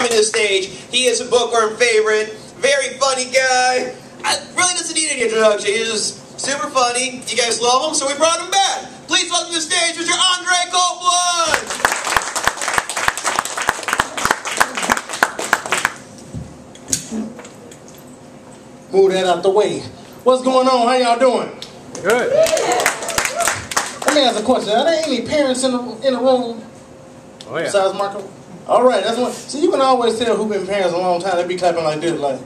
to the stage. He is a Bookworm favorite, very funny guy. Really doesn't need any introduction. He's just super funny. You guys love him, so we brought him back. Please welcome to the stage Mr. Andre Copeland. Move that out the way. What's going on? How y'all doing? Good. Let me ask a question. Are there any parents in the room? Oh yeah. Besides Marco? All right, that's one. So you can always tell who been parents a long time. They be clapping like this, like,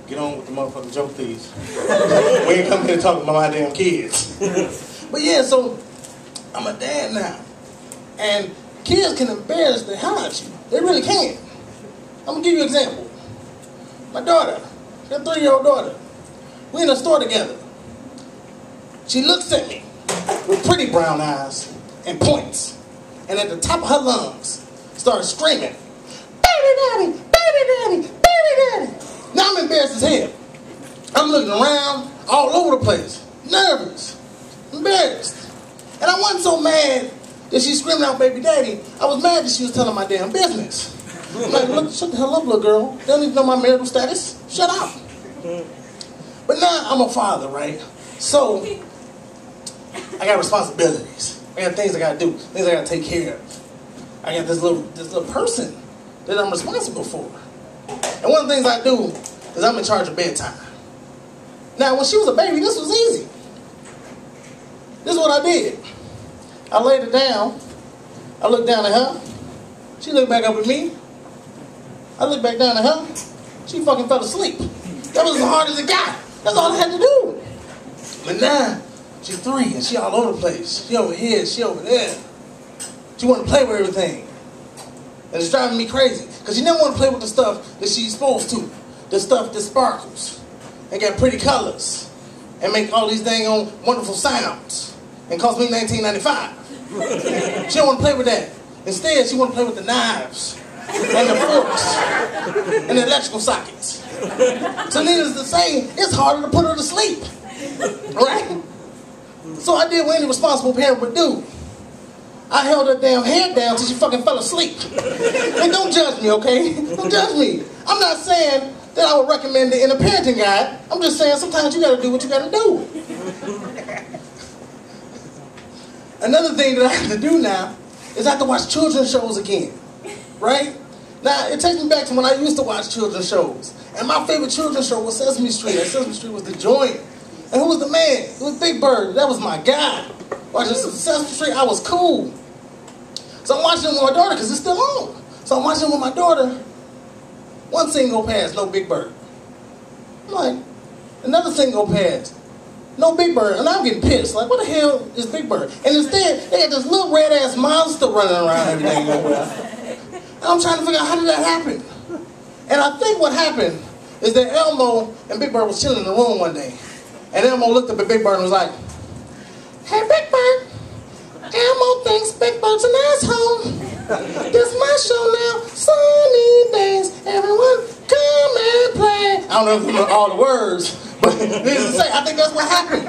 get on with the motherfucking joke, please. We ain't come here to talk about my damn kids. But yeah, so I'm a dad now, and kids can embarrass the hell out of you. They really can. I'm gonna give you an example. My daughter, her 3-year-old daughter. We in the store together. She looks at me with pretty brown eyes and points, and at the top of her lungs started screaming, "Baby daddy, baby daddy, baby daddy." Now I'm embarrassed as hell. I'm looking around all over the place, nervous, embarrassed. And I wasn't so mad that she screamed out baby daddy. I was mad that she was telling my damn business. I'm like, look, shut the hell up, little girl. They don't even know my marital status. Shut up. But now I'm a father, right? So I got responsibilities. I got things I gotta do, things I gotta take care of. I got this little person that I'm responsible for. And one of the things I do is I'm in charge of bedtime. Now, when she was a baby, this was easy. This is what I did. I laid her down. I looked down at her. She looked back up at me. I looked back down at her. She fucking fell asleep. That was as hard as it got. That's all I had to do. But now, she's 3 and she all over the place. She over here, she over there. She want to play with everything. And it's driving me crazy. Because she never want to play with the stuff that she's supposed to. The stuff that sparkles. And got pretty colors. And make all these dang on wonderful sounds. And cost me $19.95. She don't want to play with that. Instead, she want to play with the knives. And the forks. And the electrical sockets. So needless to say, it's harder to put her to sleep. Right? So I did what any responsible parent would do. I held her damn head down till she fucking fell asleep. And don't judge me, okay? Don't judge me. I'm not saying that I would recommend it in a parenting guide. I'm just saying sometimes you gotta do what you gotta do. Another thing that I have to do now is I have to watch children's shows again. Right? Now, it takes me back to when I used to watch children's shows. And my favorite children's show was Sesame Street. And Sesame Street was the joint. And who was the man? It was Big Bird. That was my guy. Watching Sesame Street, I was cool. So I'm watching it with my daughter because it's still on. So I'm watching it with my daughter. One scene go past, no Big Bird. I'm like, another scene go past, no Big Bird. And I'm getting pissed. Like, what the hell is Big Bird? And instead, they got this little red-ass monster running around every day nowhere. And I'm trying to figure out how did that happen. And I think what happened is that Elmo and Big Bird was chilling in the room one day. And Elmo looked up at Big Bird and was like, "Hey, Big Bird, Elmo thinks Big Bird's an asshole. This is my show now. Sunny days, everyone come and play." I don't know if you know all the words, but needless to say, I think that's what happened.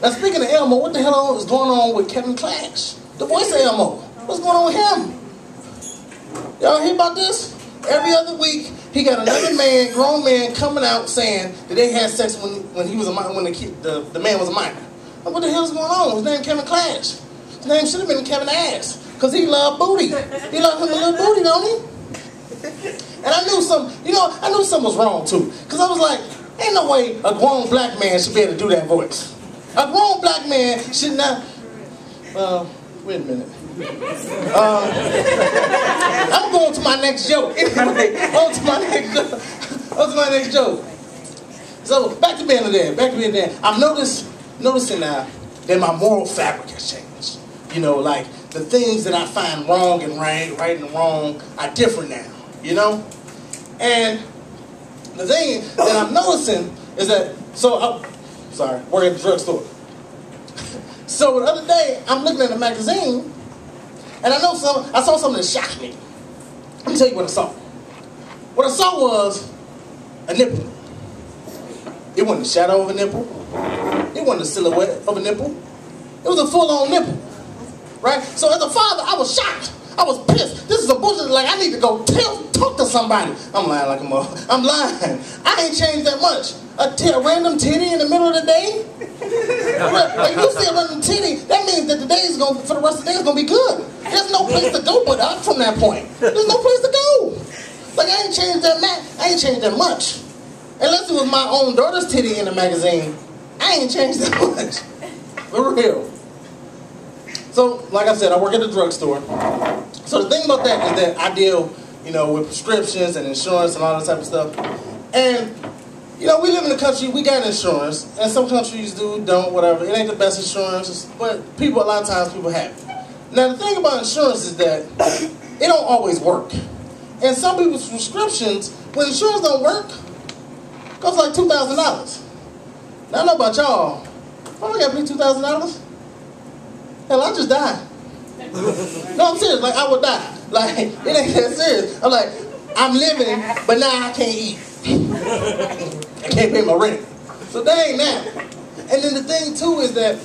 Now, speaking of Elmo, what the hell is going on with Kevin Clash, the voice of Elmo? What's going on with him? Y'all hear about this? Every other week, he got another man, grown man, coming out saying that they had sex when he was a minor, when the man was a minor. Like, what the hell's going on? His name Kevin Clash. His name should have been Kevin Ass, because he loved booty. He loved him a little booty, don't he? And I knew something was wrong too, because I was like, ain't no way a grown black man should be able to do that voice. A grown black man should not. Wait a minute. I'm going to my next joke. Anyway, on to my next joke. So back to being there. I'm noticing now that my moral fabric has changed. You know, like the things that I find wrong and right and wrong are different now. You know, and the thing that I'm noticing is that work at the drugstore. So the other day I'm looking at a magazine. And I saw something that shocked me. Let me tell you what I saw. What I saw was a nipple. It wasn't a shadow of a nipple. It wasn't a silhouette of a nipple. It was a full-on nipple. Right? So as a father, I was shocked. I was pissed. This is a bullshit. Like, I need to go talk to somebody. I'm lying like a mother. I'm lying. I ain't changed that much. A random titty in the middle of the day? Like you see a random titty, that means that the day is going, for the rest of the day is going to be good. There's no place to go but up from that point. There's no place to go. Like I ain't changed that much. Unless it was my own daughter's titty in the magazine, I ain't changed that much. For real. So, like I said, I work at the drugstore. So the thing about that is that I deal, you know, with prescriptions and insurance and all that type of stuff. And, you know, we live in a country, we got insurance. And some countries don't, whatever. It ain't the best insurance, but a lot of times people have it. Now, the thing about insurance is that it don't always work. And some people's prescriptions, when insurance don't work, costs like $2,000. Now, I don't know about y'all. I got to pay $2,000. Hell, I just died. No, I'm serious. Like, I would die. Like, it ain't that serious. I'm like, I'm living, but now I can't eat. I can't pay my rent. So that ain't that. And then the thing, too, is that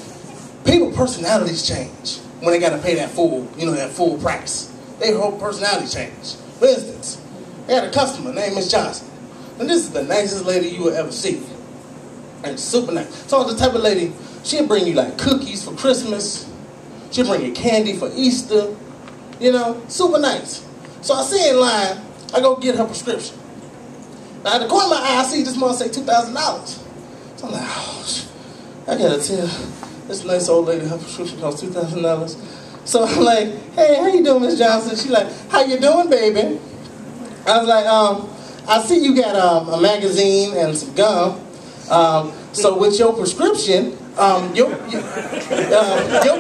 people's personalities change when they got to pay that full, you know, that full price. Their whole personality change. For instance, I had a customer named Miss Johnson. And this is the nicest lady you will ever see. And super nice. So the type of lady, she'll bring you like cookies for Christmas. She'll bring you candy for Easter. You know, super nice. So I see in line, I go get her prescription. Now at the corner of my eye, I see this mother say $2,000. So I'm like, oh, I gotta tell this nice old lady her prescription costs $2,000. So I'm like, hey, how you doing, Miss Johnson? She's like, how you doing, baby? I was like, I see you got a magazine and some gum. So with your prescription, your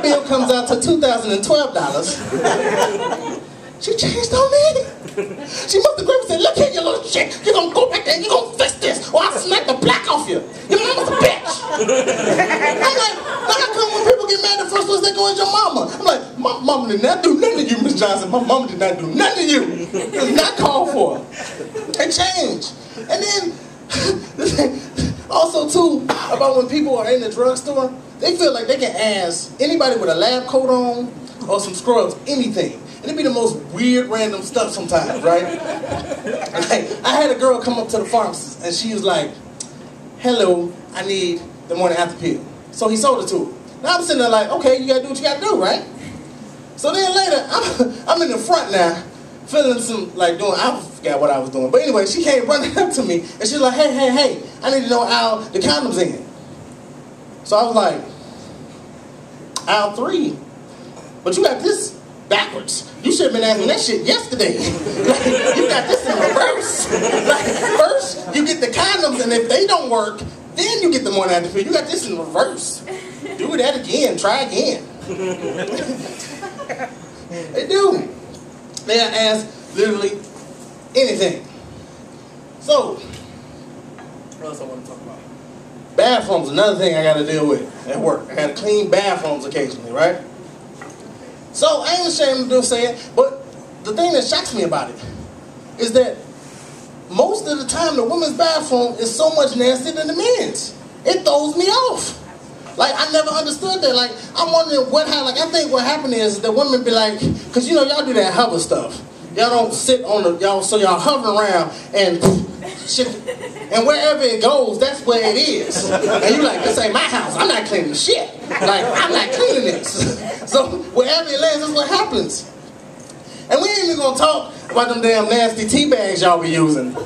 bill comes out to $2,012. She changed on me. She must have gripped and said, look here, you little shit. You're going to go back there and you're going to fix this or I'll smack the black off you. Your mama's a bitch. I'm like, how come when people get mad, the first ones they go at your mama? I'm like, my mama did not do nothing to you, Miss Johnson. My mama did not do nothing to you. It's not called for. They change. And then, also too, about when people are in the drugstore, they feel like they can ask anybody with a lab coat on or some scrubs anything. And it be the most weird, random stuff sometimes, right? Like, I had a girl come up to the pharmacist and she was like, hello, I need the morning after pill. So he sold it to her. Now I'm sitting there like, okay, you gotta do what you gotta do, right? So then later, I'm in the front now, feeling some, like doing, I forgot what I was doing. But anyway, she came running up to me and she's like, hey, I need to know aisle the condom's in. So I was like, aisle 3. But you got this backwards. You should have been asking that shit yesterday. Like, you got this in reverse. Like, first, you get the condoms, and if they don't work, then you get the morning after pill. You got this in reverse. Do that again. Try again. They do. They ask literally anything. So, what else I want to talk about? Bathrooms, another thing I got to deal with at work. I got to clean bathrooms occasionally, right? So, I ain't ashamed to say it, but the thing that shocks me about it is that most of the time the women's bathroom is so much nastier than the men's. It throws me off. Like, I never understood that. Like, I'm wondering what happened. Like, I think what happened is that women be like, because, you know, y'all do that hover stuff. Y'all don't sit on the, so y'all hover around and shit. And wherever it goes, that's where it is. And you like, this ain't my house. I'm not cleaning the shit. Like, I'm not cleaning this. So wherever it lands, that's what happens. And we ain't even gonna talk about them damn nasty tea bags y'all be using.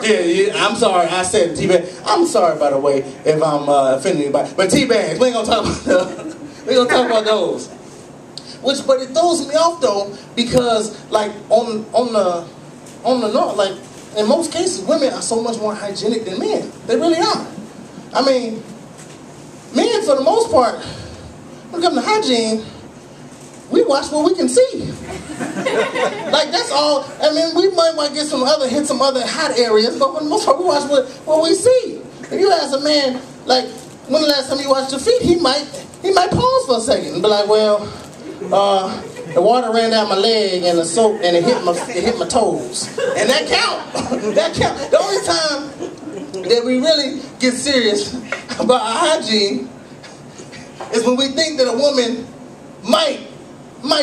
Yeah, I'm sorry, I said tea bag. I'm sorry, by the way, if I'm offending anybody. But tea bags, we ain't gonna talk about those. We ain't gonna talk about those. But it throws me off though, because like on the north, like in most cases, women are so much more hygienic than men. They really are. I mean, men for the most part, when it comes to hygiene, we watch what we can see. Like that's all. I mean, we might get hit some other hot areas, but for the most part, we watch what we see. If you ask a man, like, when the last time you washed your feet, he might pause for a second and be like, well, the water ran down my leg and the soap and it hit my toes. And that count. That count. The only time that we really get serious about our hygiene is when we think that a woman might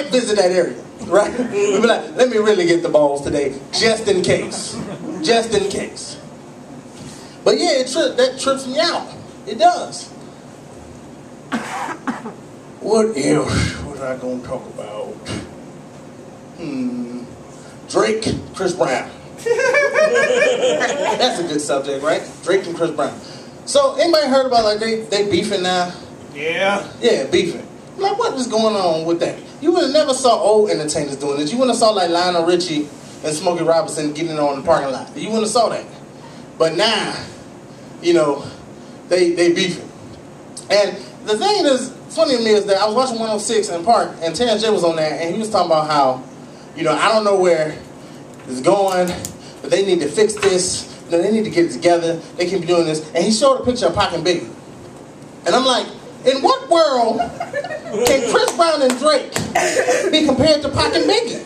visit that area. right? We be like, let me really get the balls today, just in case. Just in case. But yeah, that trips me out. It does. What else was I going to talk about? Drake, Chris Brown. That's a good subject, right? Drake and Chris Brown. So, anybody heard about, like, they beefing now? Yeah. Yeah, beefing. Like, what is going on with that? You would have never saw old entertainers doing this. You wouldn't have saw, like, Lionel Richie and Smokey Robinson getting it on the parking lot. You wouldn't have saw that. But now, you know, they beefing. And the thing that's funny to me is that I was watching 106 in Park, and Terrence J was on there, and he was talking about how, you know, I don't know where it's going, but they need to fix this. You know, they need to get it together. They can be doing this. And he showed a picture of Pac and Biggie. And I'm like, in what world can Chris Brown and Drake be compared to Pac and Biggie?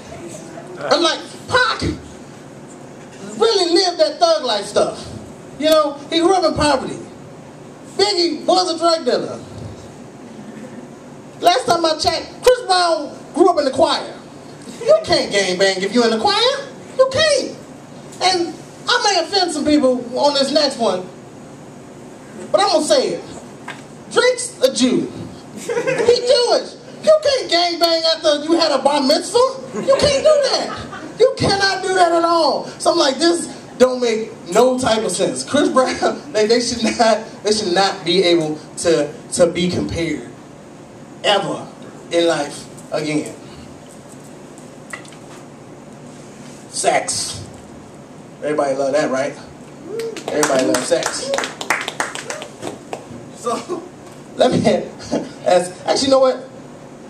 I'm like, Pac really lived that thug life stuff. You know, he grew up in poverty. Biggie was a drug dealer. Last time I checked, Chris Brown grew up in the choir. You can't gangbang if you're in the choir. You can't. And I may offend some people on this next one, but I'm going to say it. Drake's a Jew. He Jewish. You can't gangbang after you had a bar mitzvah. You can't do that. You cannot do that at all. Something like this don't make no type of sense. Chris Brown, they should not be able to be compared ever in life again. Sex. Everybody love that, right? Everybody loves sex. So, let me ask, actually, you know what?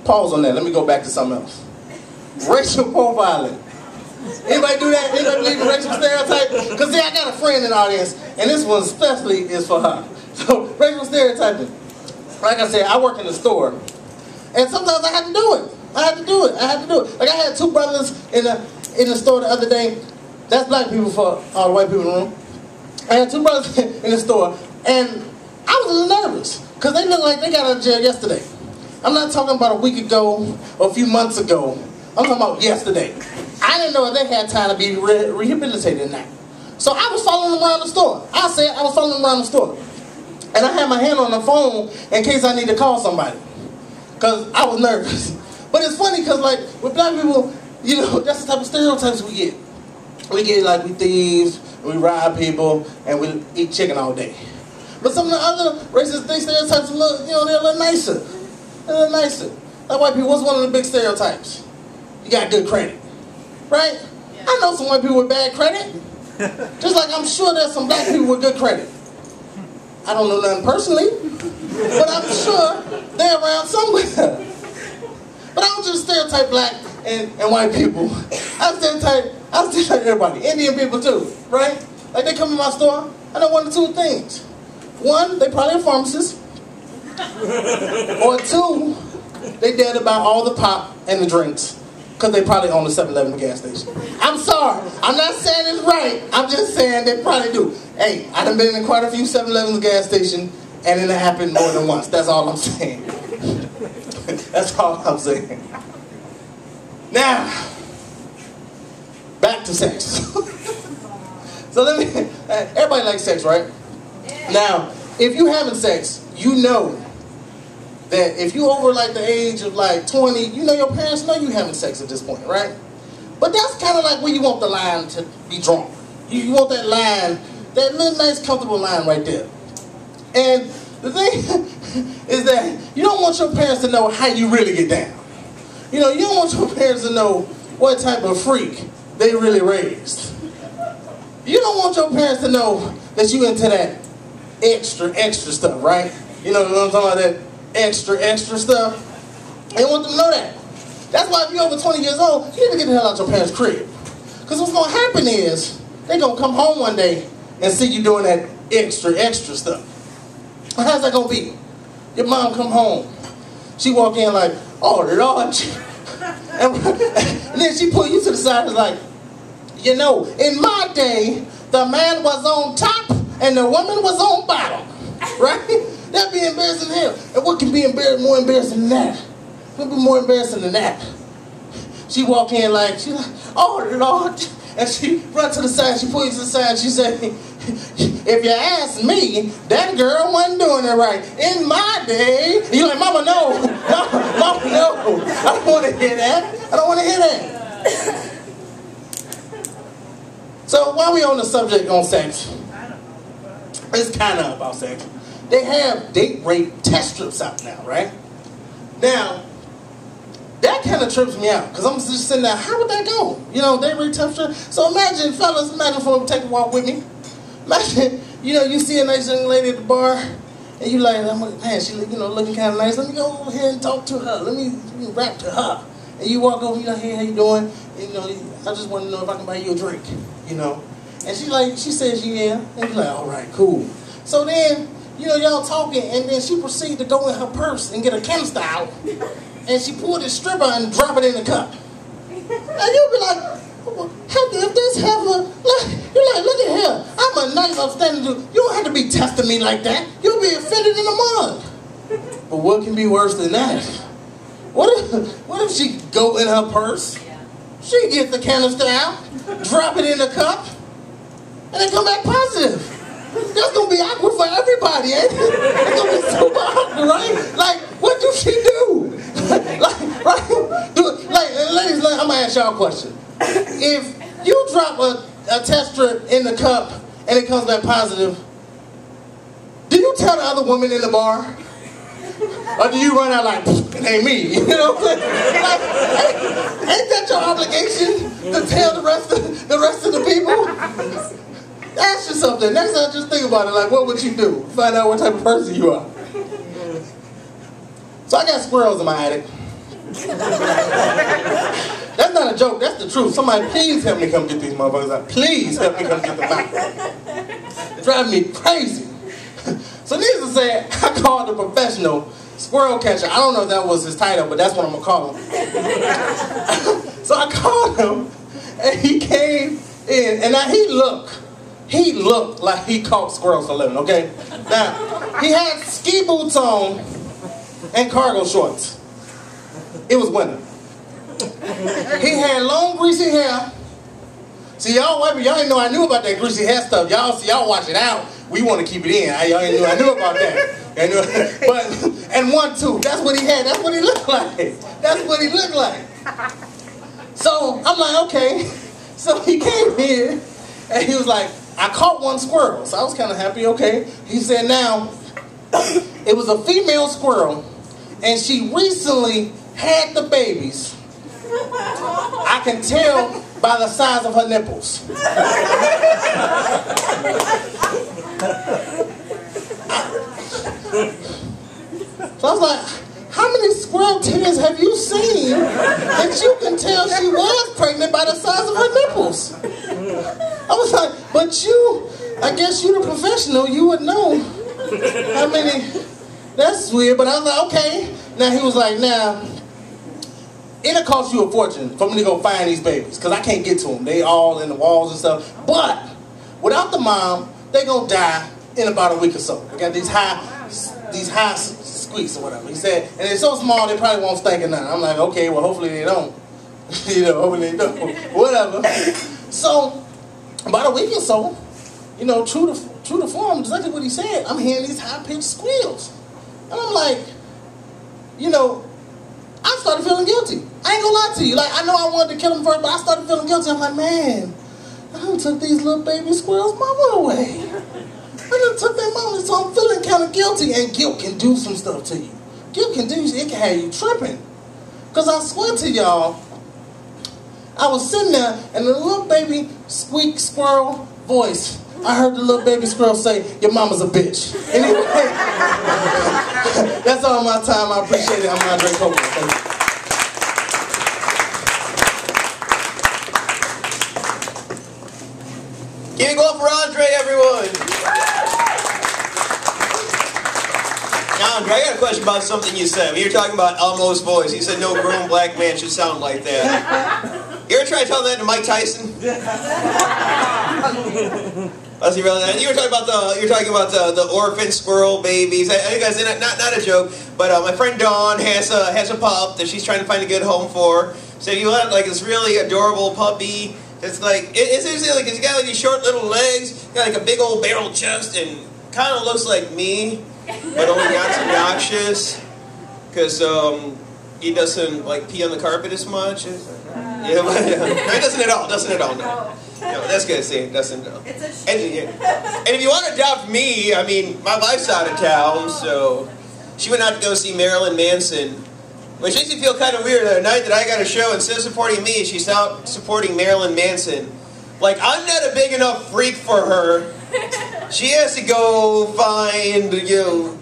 Pause on that. Let me go back to something else. Racial profiling. Anybody do that? Anybody believe in racial stereotype? Because, see, I got a friend in the audience, and this one especially is for her. So, racial stereotyping. Like I said, I work in the store, and sometimes I have to do it. I have to do it. Like, I had two brothers in the store the other day. That's black people for all the white people in the room. I had two brothers in the store, and I was a little nervous, because they look like they got out of jail yesterday. I'm not talking about a week ago or a few months ago. I'm talking about yesterday. I didn't know if they had time to be rehabilitated or not. So I was following them around the store. I said I was following them around the store. And I had my hand on the phone in case I need to call somebody, because I was nervous. But it's funny, because, like, with black people, you know, that's the type of stereotypes we get. We get, like, we thieves, and we rob people, and we eat chicken all day. But some of the other racist stereotypes, you know, they're a little nicer. They're a little nicer. Like white people, what's one of the big stereotypes? You got good credit, right? Yeah. I know some white people with bad credit. Just like I'm sure there's some black people with good credit. I don't know none personally, but I'm sure they're around somewhere. But I don't just stereotype black and white people. I stereotype everybody. Indian people too, right? Like, they come in my store, I know one of two things. One, they probably a pharmacist. Or two, they dare to buy all the pop and the drinks, because they probably own the 7-Eleven gas station. I'm sorry. I'm not saying it's right. I'm just saying they probably do. Hey, I done been in quite a few 7-Eleven gas stations, and it happened more than once. That's all I'm saying. That's all I'm saying. Now, back to sex. So everybody likes sex, right? Now, if you having sex, you know that if you over like the age of like 20, you know your parents know you having sex at this point, right? But that's kind of like where you want the line to be drawn. You want that line, that little nice comfortable line right there. And the thing is that you don't want your parents to know how you really get down. You know, you don't want your parents to know what type of freak they really raised. You don't want your parents to know that you into that extra stuff, right? You know what I'm talking about, that extra stuff? They want them to know that. That's why if you're over 20 years old, you need to get the hell out your parents' crib. Because what's going to happen is, they're going to come home one day and see you doing that extra stuff. How's that going to be? Your mom come home. She walk in like, oh, Lord. And then she pull you to the side and is like, you know, in my day, the man was on top and the woman was on bottom. Right? That'd be embarrassing to him. And what can be more embarrassing than that? What would be more embarrassing than that? She walk in like, she's like, oh Lord. And she run to the side, she points to the side, she said, if you ask me, that girl wasn't doing it right. In my day, and you're like, Mama, no. Mama, no. I don't want to hear that. I don't want to hear that. So while we on the subject on sex, it's kind of about sex. They have date rape test strips out now, right? Now, that kind of trips me out, because I'm just sitting there, how would that go? You know, date rape test strip. So imagine, fellas, imagine for them to take a walk with me. Imagine, you know, you see a nice young lady at the bar, and you like, man, she, you know, looking kind of nice. Let me go over here and talk to her. Let me rap to her. And you walk over, you know, hey, how you doing? And, you know, I just want to know if I can buy you a drink, you know. And she says, yeah. And you're like, all right, cool. So then, you know, y'all talking, and then she proceeds to go in her purse and get a canister out, and she pulled this stripper and drop it in the cup. And you'll be like, how if this happen? You're like, look at here. I'm a nice, upstanding dude. You don't have to be testing me like that. You'll be offended in a month. But what can be worse than that? What if she go in her purse, she gets the canister out, drop it in the cup, and then come back positive? That's gonna be awkward for everybody, ain't it? It's gonna be super awkward, right? Like, what do she do? Ladies, I'm gonna ask y'all a question. If you drop a test strip in the cup and it comes back positive, do you tell the other woman in the bar? Or do you run out like, it ain't me? You know what I'm saying? Like, ain't that your obligation to tell the rest of the people? Ask yourself that. Next time, just think about it. Like, what would you do? Find out what type of person you are. So I got squirrels in my attic. That's not a joke. That's the truth. Somebody please help me come get these motherfuckers out. Please help me come get them out. They drive me crazy. So needless to say, I called the professional squirrel catcher. I don't know if that was his title, but that's what I'm going to call him. So I called him, and he came in, and now he looked like he caught squirrels for a living, okay? Now, he had ski boots on and cargo shorts. It was winter. He had long, greasy hair. See, y'all didn't know I knew about that greasy hair stuff. Y'all watch it out. We want to keep it in. Y'all didn't know I knew about that. But, and one, too. That's what he had. That's what he looked like. That's what he looked like. So, I'm like, okay. So he came here, and he was like, I caught one squirrel. So I was kind of happy, okay. He said, now, it was a female squirrel, and she recently had the babies. I can tell by the size of her nipples. So I was like, how many squirrel titties have you seen that you can tell she was pregnant by the size of her nipples? I was like, but you, I guess you're the professional, you would know how many. That's weird, but I was like, okay. Now he was like, now, it'll cost you a fortune for me to go find these babies, because I can't get to them. They all in the walls and stuff. But without the mom, they gonna die in about a week or so. They got these high squeaks or whatever. He said, and they're so small they probably won't stink or nothing. I'm like, okay, well hopefully they don't. You know, hopefully they don't. Whatever. So about a week or so, you know, true to form, exactly what he said, I'm hearing these high-pitched squeals. And I'm like, you know, I started feeling guilty. I ain't gonna lie to you. Like, I know I wanted to kill him first, but I started feeling guilty. I'm like, man, I done took these little baby squirrels' mama away. I done took their mama, so I'm feeling kind of guilty. And guilt can do some stuff to you. Guilt can do, it can have you tripping. Because I swear to y'all, I was sitting there, and the little baby squeak squirrel voice, I heard the little baby squirrel say, your mama's a bitch. Anyway, that's all my time. I appreciate it. I'm Andre Copeland. Thank you. Keep it going for Andre, everyone. Now, Andre, I got a question about something you said. When you were talking about Elmo's voice, you said no grown black man should sound like that. You ever try to tell that to Mike Tyson? Was he really that? You were talking about the orphan squirrel babies. I think that's not a joke, but my friend Dawn has a pup that she's trying to find a good home for. So you want like this really adorable puppy. It's like it's like he's got like these short little legs, got like a big old barrel chest, and kind of looks like me, but only not so obnoxious because he doesn't like pee on the carpet as much. Yeah, no, he doesn't at all. Doesn't at all. No, that's good. See, doesn't. No. It's a shame. And if you want to adopt me, I mean, my wife's out of town, so she went out to go see Marilyn Manson. Which makes me feel kind of weird. The night that I got a show, instead of supporting me, she's out supporting Marilyn Manson. Like, I'm not a big enough freak for her. She has to go find, you know,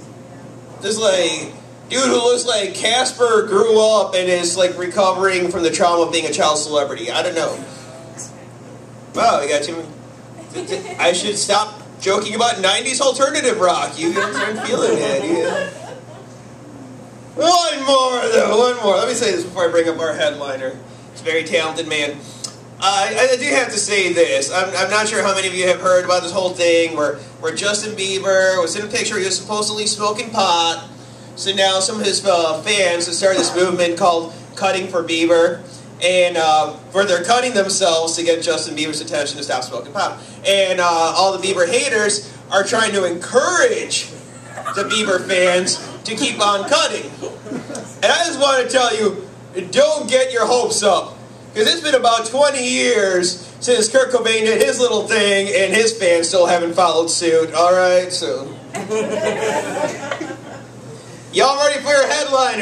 this, like, dude who looks like Casper grew up and is, like, recovering from the trauma of being a child celebrity. I don't know. Wow, I got you. I should stop joking about 90s alternative rock. You guys aren't feeling it. Yeah. One more, though, one more. Let me say this before I bring up our headliner. He's a very talented man. I do have to say this. I'm not sure how many of you have heard about this whole thing where Justin Bieber was in a picture he was supposedly smoking pot. So now some of his fans have started this movement called Cutting for Bieber. And where they're cutting themselves to get Justin Bieber's attention to stop smoking pot. And all the Bieber haters are trying to encourage the Bieber fans to keep on cutting. And I just want to tell you, don't get your hopes up. Because it's been about 20 years since Kurt Cobain did his little thing, and his fans still haven't followed suit. Alright, so. Y'all ready for your headliner?